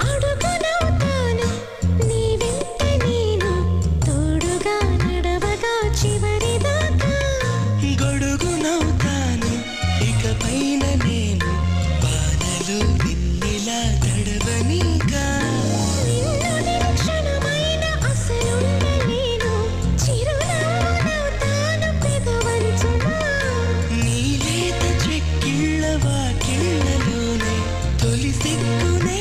అడుగునవుతాను నీ వెంట నేను తోడుగా నడవగా చివరిదాకా గొడుగునవుతాను ఇకపైన నేను బాధలు విన్నిలా తడవనీగా నిన్ను నిరీక్షణమైన అసలుండలేను చిరునవ్వునవుతాను పెదవంచున నీలేత చెక్కిళ్ళ వాకిళ్ళలోనే తొలి సిగ్గునే